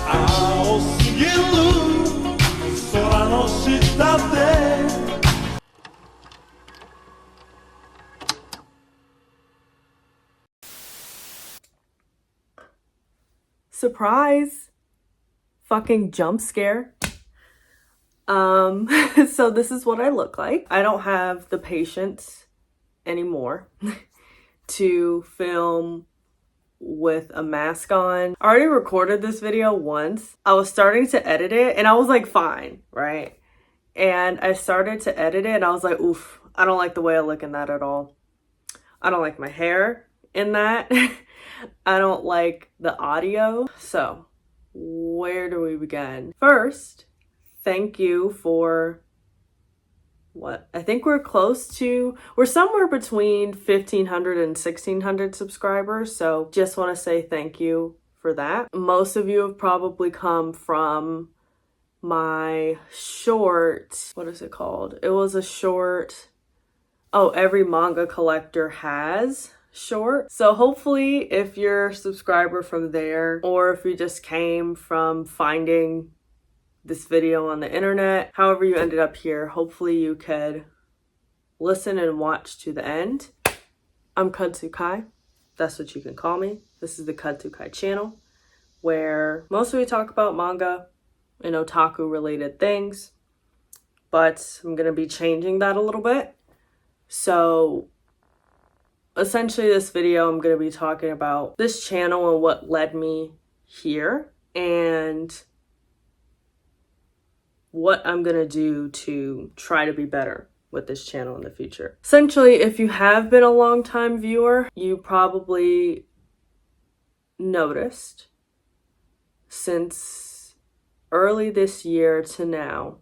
青すぎる空の下でSurprise! Fucking jump scare. So this is what I look like. I don't have the patience anymore to film with a mask on. I already recorded this video once. I was starting to edit it and I was like, fine, right? And I started to edit it and I was like, oof, I don't like the way I look in that at all. I don't like my hair in that. I don't like the audio. So where do we begin? First, thank you for what? I think we're somewhere between 1,500 and 1,600 subscribers. So just want to say thank you for that. Most of you have probably come from my short, what is it called? It was a short, every manga collector has short. So hopefully if you're a subscriber from there, or if you just came from finding this video on the internet, however you ended up here, hopefully you could listen and watch to the end. I'm Kudzukai. That's what you can call me. This is the Kudzukai channel, where mostly we talk about manga and otaku related things, but I'm gonna be changing that a little bit. So essentially this video, I'm going to be talking about this channel and what led me here and what I'm going to do to try to be better with this channel in the future. Essentially, if you have been a long time viewer, you probably noticed since early this year to now,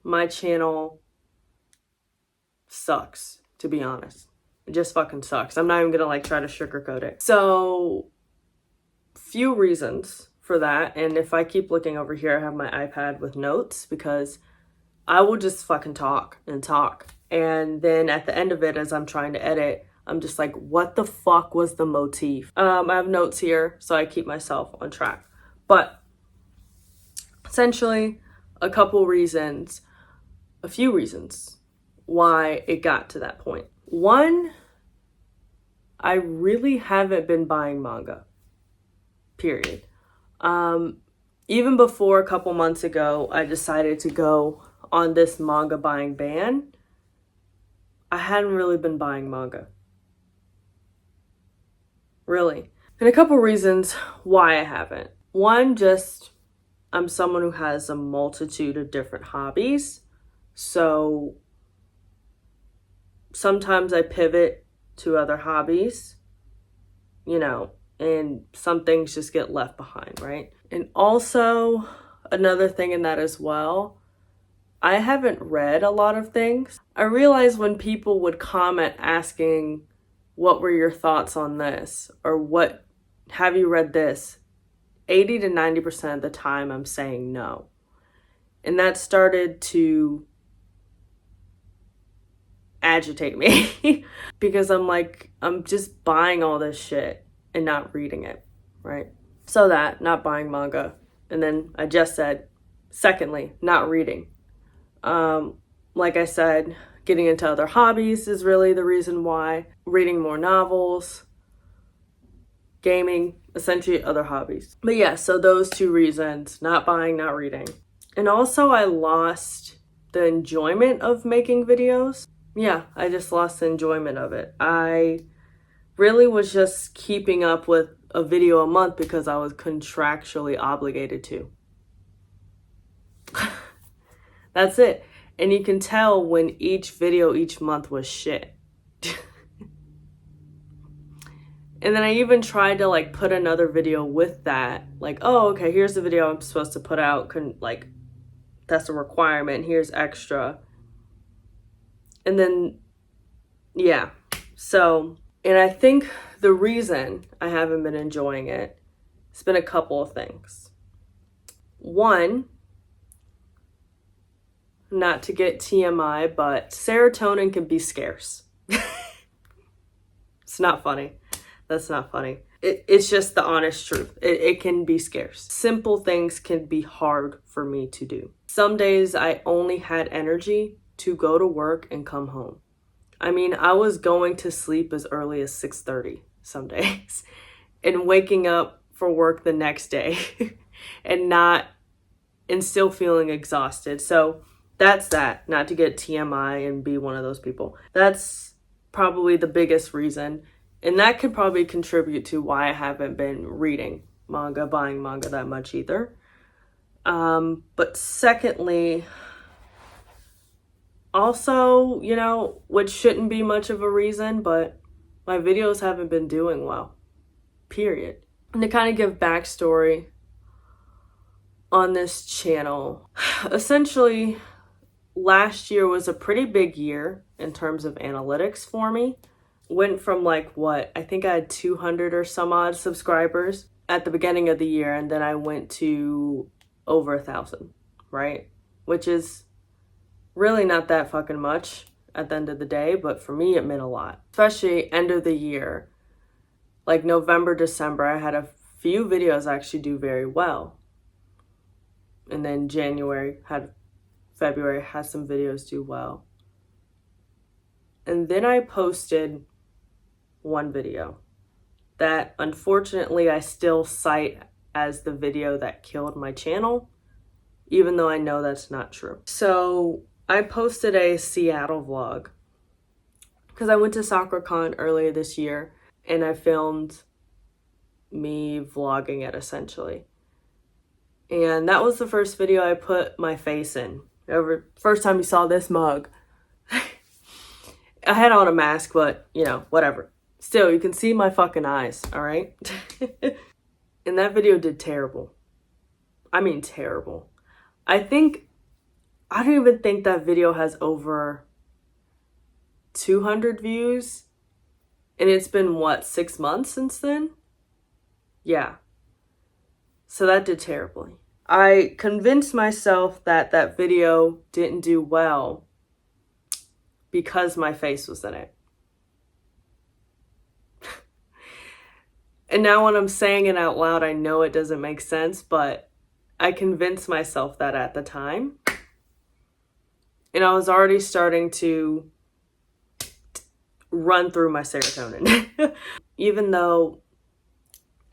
my channel sucks, to be honest. It just fucking sucks. I'm not even gonna try to sugarcoat it. So, few reasons for that. And if I keep looking over here, I have my iPad with notes because I will just fucking talk and talk. And then at the end of it, as I'm trying to edit, I'm just like, what the fuck was the motif? I have notes here, so I keep myself on track. But essentially, a few reasons why it got to that point. One, I really haven't been buying manga, period. Even before a couple months ago, I decided to go on this manga buying ban. I hadn't really been buying manga. Really. And a couple reasons why I haven't. One, just I'm someone who has a multitude of different hobbies. So sometimes I pivot to other hobbies, and some things just get left behind, right? And also, another thing in that as well, I haven't read a lot of things. I realized when people would comment asking, what were your thoughts on this? Or what, have you read this? 80 to 90% of the time I'm saying no. And that started to agitate me because I'm just buying all this shit and not reading it, right? So that, not buying manga. And then I just said, secondly, not reading. Like I said, getting into other hobbies is really the reason why. Reading more novels, gaming, essentially other hobbies. But yeah, so those two reasons, not buying, not reading. And also I lost the enjoyment of making videos. Yeah, I just lost the enjoyment of it. I really was just keeping up with a video a month because I was contractually obligated to. That's it. And you can tell when each video each month was shit. And then I even tried to put another video with that. Oh, okay, here's the video I'm supposed to put out. That's a requirement. Here's extra. And then, yeah. So, and I think the reason I haven't been enjoying it, it's been a couple of things. One, not to get TMI, but serotonin can be scarce. It's not funny. That's not funny. It's just the honest truth. It can be scarce. Simple things can be hard for me to do. Some days I only had energy to go to work and come home. I mean, I was going to sleep as early as 6:30 some days and waking up for work the next day and still feeling exhausted. So that's that, not to get TMI and be one of those people. That's probably the biggest reason. And that could probably contribute to why I haven't been reading manga, buying manga that much either. But secondly, also, you know, which shouldn't be much of a reason, but my videos haven't been doing well, period. And to kind of give backstory on this channel, essentially, last year was a pretty big year in terms of analytics for me. Went from like what, I think I had 200 or some odd subscribers at the beginning of the year, and then I went to over 1,000, right? Which is really not that fucking much at the end of the day, but for me it meant a lot. Especially end of the year, like November, December, I had a few videos actually do very well. And then February had some videos do well. And then I posted one video that unfortunately I still cite as the video that killed my channel, even though I know that's not true. So I posted a Seattle vlog because I went to SoccerCon earlier this year and I filmed me vlogging it essentially. And that was the first video I put my face in. First time you saw this mug. I had on a mask, but you know, whatever. Still, you can see my fucking eyes, all right? And that video did terrible. I mean, terrible. I don't even think that video has over 200 views. And it's been, what, 6 months since then? Yeah. So that did terribly. I convinced myself that that video didn't do well because my face was in it. And now when I'm saying it out loud, I know it doesn't make sense, but I convinced myself that at the time. And I was already starting to run through my serotonin. Even though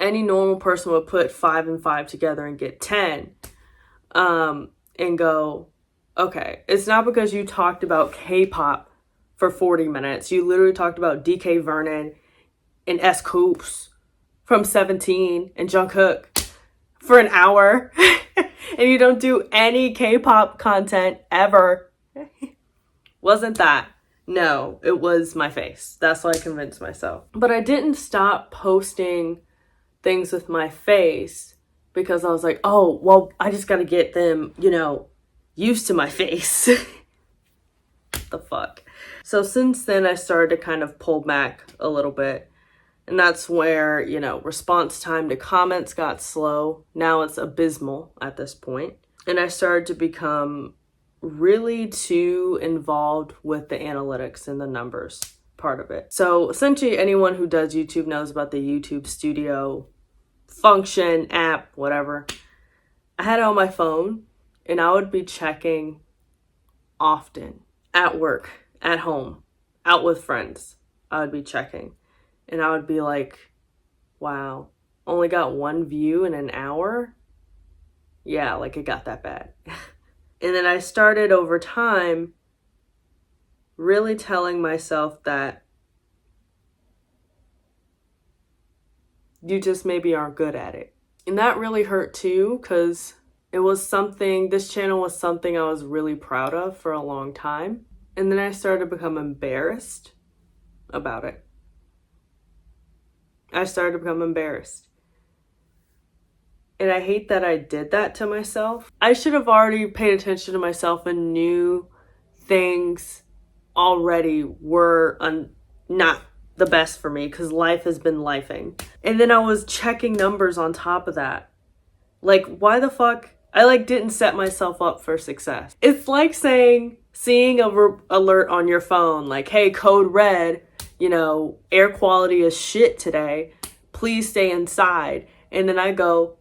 any normal person would put 5 and 5 together and get 10, and go, okay, it's not because you talked about K-pop for 40 minutes. You literally talked about DK Vernon and S. Coops from 17 and Jungkook for an hour. And you don't do any K-pop content ever. Wasn't that? No, it was my face. That's what I convinced myself. But I didn't stop posting things with my face because I was like, oh, well, I just got to get them, you know, used to my face. The fuck. So since then, I started to kind of pull back a little bit. And that's where, you know, response time to comments got slow. Now it's abysmal at this point. And I started to become really too involved with the analytics and the numbers part of it. So essentially anyone who does YouTube knows about the YouTube Studio function, app, whatever. I had it on my phone and I would be checking often at work, at home, out with friends. I would be checking. And I would be like, wow, only got 1 view in an hour? Yeah, like it got that bad. And then I started over time really telling myself that you just maybe aren't good at it. And that really hurt too, because this channel was something I was really proud of for a long time. And then I started to become embarrassed about it. I started to become embarrassed. And I hate that I did that to myself. I should have already paid attention to myself and knew things already were not the best for me because life has been lifing. And then I was checking numbers on top of that. Like, why the fuck? I didn't set myself up for success. It's like seeing a alert on your phone, like, hey, code red, you know, air quality is shit today. Please stay inside. And then I go,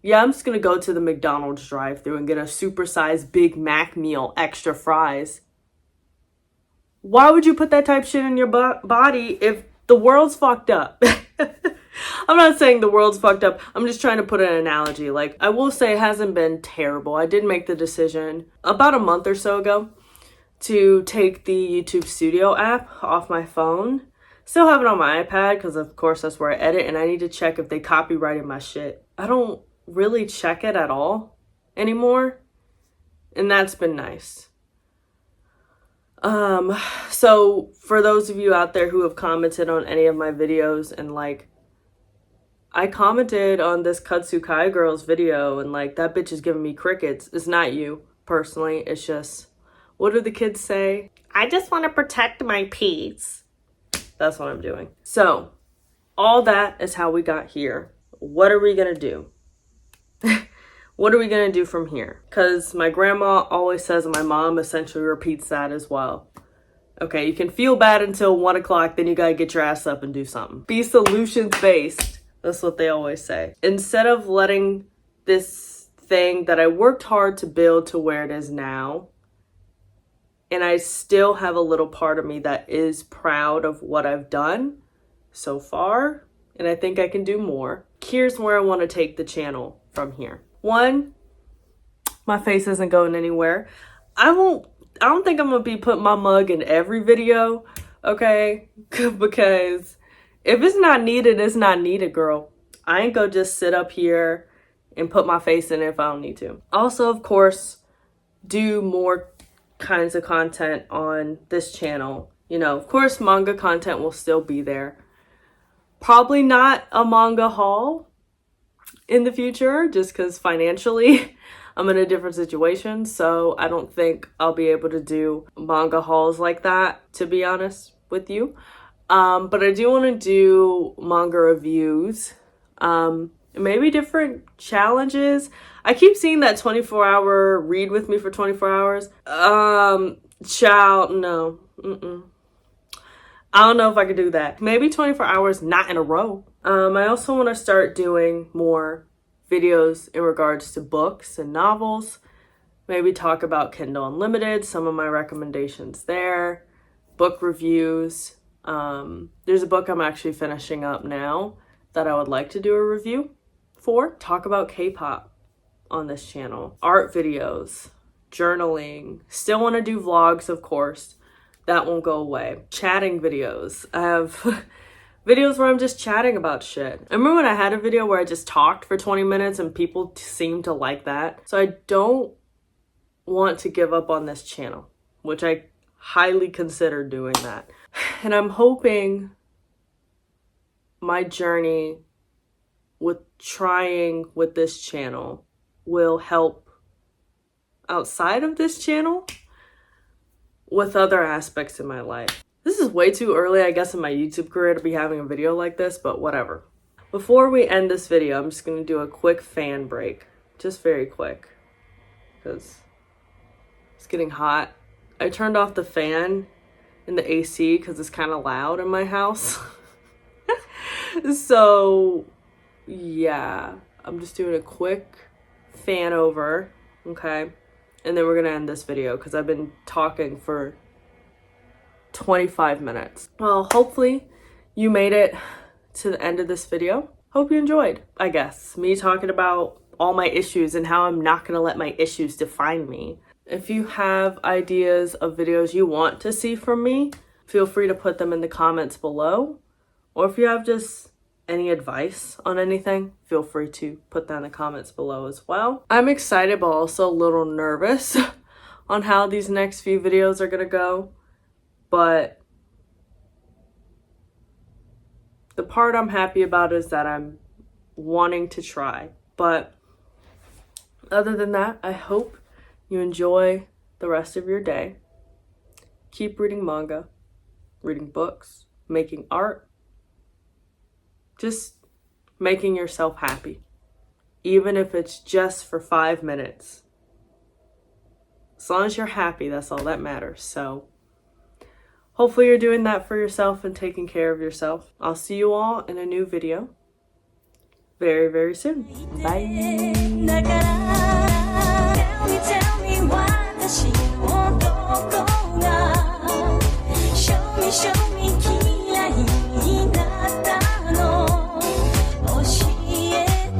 yeah, I'm just going to go to the McDonald's drive-thru and get a supersized Big Mac meal, extra fries. Why would you put that type of shit in your body if the world's fucked up? I'm not saying the world's fucked up. I'm just trying to put an analogy. Like, I will say it hasn't been terrible. I did make the decision about a month or so ago to take the YouTube Studio app off my phone. Still have it on my iPad because, of course, that's where I edit, and I need to check if they copyrighted my shit. I don't really check it at all anymore, and that's been nice. So for those of you out there who have commented on any of my videos, and like, I commented on this Kutsukai girl's video and like, that bitch is giving me crickets. It's not you personally. It's just, what do the kids say? I just want to protect my peace. That's what I'm doing. So all that is how we got here. What are we going to do? What are we going to do from here? Because my grandma always says, and my mom essentially repeats that as well. Okay, you can feel bad until 1 o'clock, then you got to get your ass up and do something. Be solutions based. That's what they always say. Instead of letting this thing that I worked hard to build to where it is now, and I still have a little part of me that is proud of what I've done so far, and I think I can do more. Here's where I want to take the channel from here. One, my face isn't going anywhere. I don't think I'm gonna be putting my mug in every video, okay? Because if it's not needed, it's not needed, girl. I ain't gonna just sit up here and put my face in it if I don't need to. Also, of course, do more kinds of content on this channel. You know, of course, manga content will still be there. Probably not a manga haul in the future, just because financially I'm in a different situation, so I don't think I'll be able to do manga hauls like that, to be honest with you. But I do want to do manga reviews, maybe different challenges. I keep seeing that 24-hour read with me for 24 hours. Child, no. I don't know if I could do that. Maybe 24 hours, not in a row. I also want to start doing more videos in regards to books and novels. Maybe talk about Kindle Unlimited, some of my recommendations there, book reviews. There's a book I'm actually finishing up now that I would like to do a review for. Talk about K-pop on this channel. Art videos, journaling. Still want to do vlogs, of course. That won't go away. Chatting videos. I have videos where I'm just chatting about shit. I remember when I had a video where I just talked for 20 minutes and people seemed to like that. So I don't want to give up on this channel, which I highly consider doing that. And I'm hoping my journey with trying with this channel will help outside of this channel with other aspects in my life. This is way too early, I guess, in my YouTube career to be having a video like this, but whatever. Before we end this video, I'm just going to do a quick fan break. Just very quick. Because it's getting hot. I turned off the fan in the AC because it's kind of loud in my house. So, yeah. I'm just doing a quick fan over, okay? And then we're going to end this video because I've been talking for 25 minutes. Well, hopefully you made it to the end of this video. Hope you enjoyed, I guess, me talking about all my issues and how I'm not going to let my issues define me. If you have ideas of videos you want to see from me, feel free to put them in the comments below. Or if you have just any advice on anything, feel free to put that in the comments below as well. I'm excited but also a little nervous on how these next few videos are gonna go. But the part I'm happy about is that I'm wanting to try. But other than that, I hope you enjoy the rest of your day. Keep reading manga, reading books, making art. Just making yourself happy. Even if it's just for 5 minutes. As long as you're happy, that's all that matters. So, hopefully you're doing that for yourself and taking care of yourself. I'll see you all in a new video very, very soon. Bye.